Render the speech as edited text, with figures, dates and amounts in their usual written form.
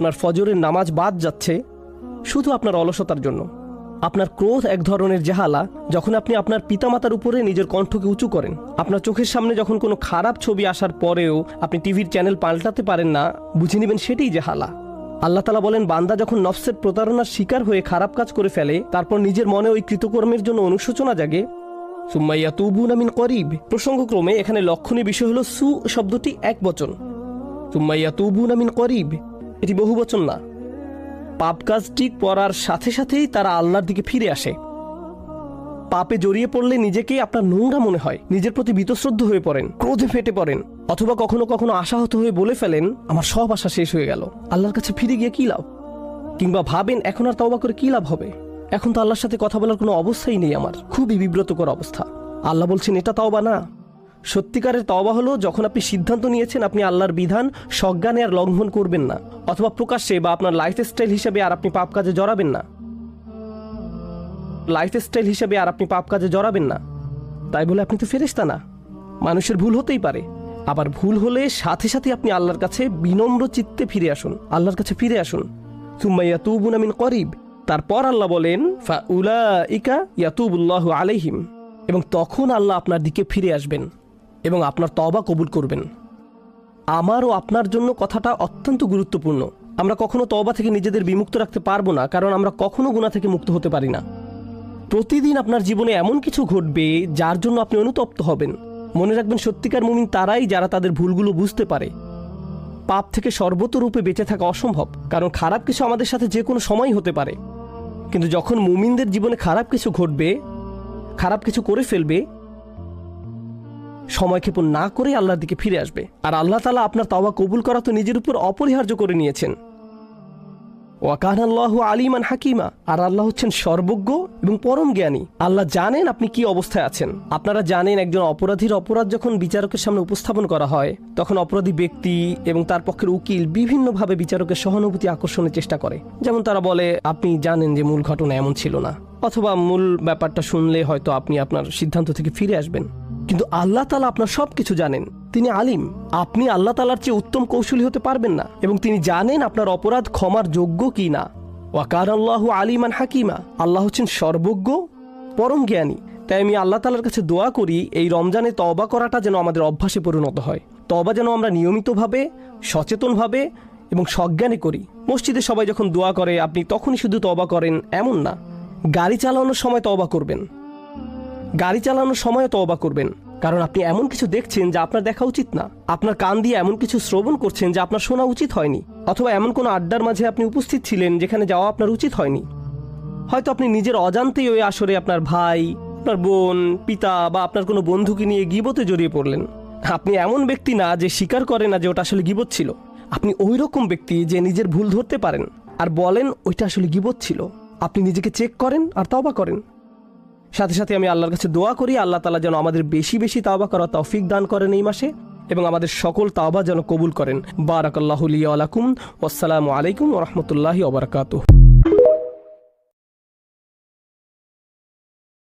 আপনার ফজরের নামাজ বাদ যাচ্ছে শুধু আপনার অলসতার জন্য। আপনার ক্রোধ এক ধরনের জাহালা, যখন আপনি আপনার পিতামাতার উপরে নিজের কণ্ঠকে উঁচু করেন। আপনার চোখের সামনে যখন কোনো খারাপ ছবি আসার পরেও আপনি টিভির চ্যানেল পাল্টাতে পারেন না, বুঝে নেবেন সেটাই জাহালা। আল্লাহ তাআলা বলেন, বান্দা যখন নফসের প্রতারণার শিকার হয়ে খারাপ কাজ করে ফেলে, তারপর নিজের মনে ওই কৃতকর্মের জন্য অনুশোচনা জাগে, সুম্মা ইয়াতুবুনা মিন করিব। প্রসঙ্গক্রমে এখানে লক্ষণীয় বিষয় হলো সু শব্দটি এক বচন, সুম্মা ইয়াতুবুনা মিন করিব এটি বহু বচন না। পাপ কাজটি করার সাথে সাথেই তারা আল্লাহর দিকে ফিরে আসে। পাপে জড়িয়ে পড়লে নিজেকেই আপনার নোংরা মনে হয়, নিজের প্রতি বীতশ্রদ্ধ হয়ে পড়েন, ক্রোধে ফেটে পড়েন, অথবা কখনো কখনো আশাহত হয়ে বলে ফেলেন, আমার সব আশা শেষ হয়ে গেল, আল্লাহর কাছে ফিরে গিয়ে কী লাভ? কিংবা ভাবেন, এখন আর তওবা করে কী লাভ হবে, এখন তো আল্লাহর সাথে কথা বলার কোনো অবস্থাই নেই আমার। খুবই বিব্রতকর অবস্থা। আল্লাহ বলছেন, এটা তওবা না। সত্যিকারের তওবা হলো যখন আপনি সিদ্ধান্ত নিয়েছেন আপনি আল্লাহর বিধান সজ্ঞানে আর লঙ্ঘন করবেন না, অথবা প্রকাশ্যে বা আপনার লাইফস্টাইল হিসেবে আর আপনি পাপ কাজে জড়াবেন না। তাই বলে আপনি তো ফেরেশতা না। মানুষের ভুল হতেই পারে, আবার ভুল হলে সাথে সাথে আপনি আল্লাহর কাছে বিনম্র চিত্তে ফিরে আসুন, আল্লাহর কাছে ফিরে আসুন। সুম্মা ইয়াতুবুনা মিন করিব। তারপর আল্লাহ বলেন, ফাউলাইকা ইয়াতুবুল্লাহু আলাইহিম, এবং তখন আল্লাহ আপনার দিকে ফিরে আসবেন এবং আপনার তওবা কবুল করবেন। আমার ও আপনার জন্য কথাটা অত্যন্ত গুরুত্বপূর্ণ। আমরা কখনো তওবা থেকে নিজেদের বিমুক্ত রাখতে পারবো না, কারণ আমরা কখনো গুনাহ থেকে মুক্ত হতে পারি না। প্রতিদিন আপনার জীবনে এমন কিছু ঘটবে যার জন্য আপনি অনুতপ্ত হবেন। মনে রাখবেন, সত্যিকার মুমিন তারাই যারা তাদের ভুলগুলো বুঝতে পারে। পাপ থেকে সর্বতরূপে বেঁচে থাকা অসম্ভব, কারণ খারাপ কিছু আমাদের সাথে যে কোনো সময় হতে পারে। কিন্তু যখন মুমিনদের জীবনে খারাপ কিছু ঘটবে, খারাপ কিছু করে ফেলবে, সময়ক্ষেপণ না করে আল্লাহর দিকে ফিরে আসবে। আর আল্লাহ তাআলা আপনার তওবা কবুল করা তো নিজের উপর অপরিহার্য করে নিয়েছেন। ওয়া কানা আল্লাহু আলিমান হাকিমা। আর আল্লাহ হচ্ছেন সর্বজ্ঞ এবং পরম জ্ঞানী। আল্লাহ জানেন আপনি কি অবস্থায় আছেন। আপনারা জানেন, একজন অপরাধীর অপরাধ যখন বিচারকের সামনে উপস্থাপন করা হয়, তখন অপরাধী ব্যক্তি এবং তার পক্ষের উকিল বিভিন্নভাবে বিচারকের সহানুভূতি আকর্ষণের চেষ্টা করে। যেমন তারা বলে, আপনি জানেন যে মূল ঘটনা এমন ছিল না, অথবা মূল ব্যাপারটা শুনলে হয়তো আপনি আপনার সিদ্ধান্ত থেকে ফিরে আসবেন। কিন্তু আল্লাহ তাআলা আপনার সব কিছু জানেন, তিনি আলিম। আপনি আল্লাহ তাআলার চেয়ে উত্তম কৌশলী হতে পারবেন না, এবং তিনি জানেন আপনার অপরাধ ক্ষমার যোগ্য কি না। ওয়া কানা আল্লাহু আলিমান হাকিমা। আল্লাহ হচ্ছেন সর্বজ্ঞ, পরম জ্ঞানী। তাই আমি আল্লাহ তাআলার কাছে দোয়া করি, এই রমজানে তওবা করাটা যেন আমাদের অভ্যাসে পরিণত হয়। তওবা যেন আমরা নিয়মিতভাবে, সচেতনভাবে এবং সজ্ঞানে করি। মসজিদে সবাই যখন দোয়া করে আপনি তখনই শুধু তওবা করেন এমন না। গাড়ি চালানোর সময় তওবা করবেন, গাড়ি চালানোর সময় তওবা করবেন, কারণ আপনি এমন কিছু দেখছেন যা আপনার দেখা উচিত না। আপনার কান দিয়ে এমন কিছু শ্রবণ করছেন যা আপনার শোনা উচিত হয়নি, অথবা এমন কোনো আড্ডার মাঝে আপনি উপস্থিত ছিলেন যেখানে যাওয়া আপনার উচিত হয়নি। হয়তো আপনি নিজের অজান্তেই ওই আসরে আপনার ভাই, আপনার বোন, পিতা বা আপনার কোনো বন্ধুকে নিয়ে গীবতে জড়িয়ে পড়লেন। আপনি এমন ব্যক্তি না যে স্বীকার করে না যে ওটা আসলে গীবত ছিল। আপনি ওই রকম ব্যক্তি যে নিজের ভুল ধরতে পারেন আর বলেন ওইটা আসলে গীবত ছিল। আপনি নিজেকে চেক করেন আর তওবা করেন। সাথে সাথে আমি আল্লাহর কাছে দোয়া করি, আল্লাহ তাআলা যেন আমাদের বেশি বেশি তাওবা করার তৌফিক দান করেন এই মাসে, এবং আমাদের সকল তাওবা যেন কবুল করেন। বারাকাল্লাহু লি ওয়া লাকুম। ওয়াসসালামু আলাইকুম ওয়া রাহমাতুল্লাহি ওয়া বারাকাতুহু।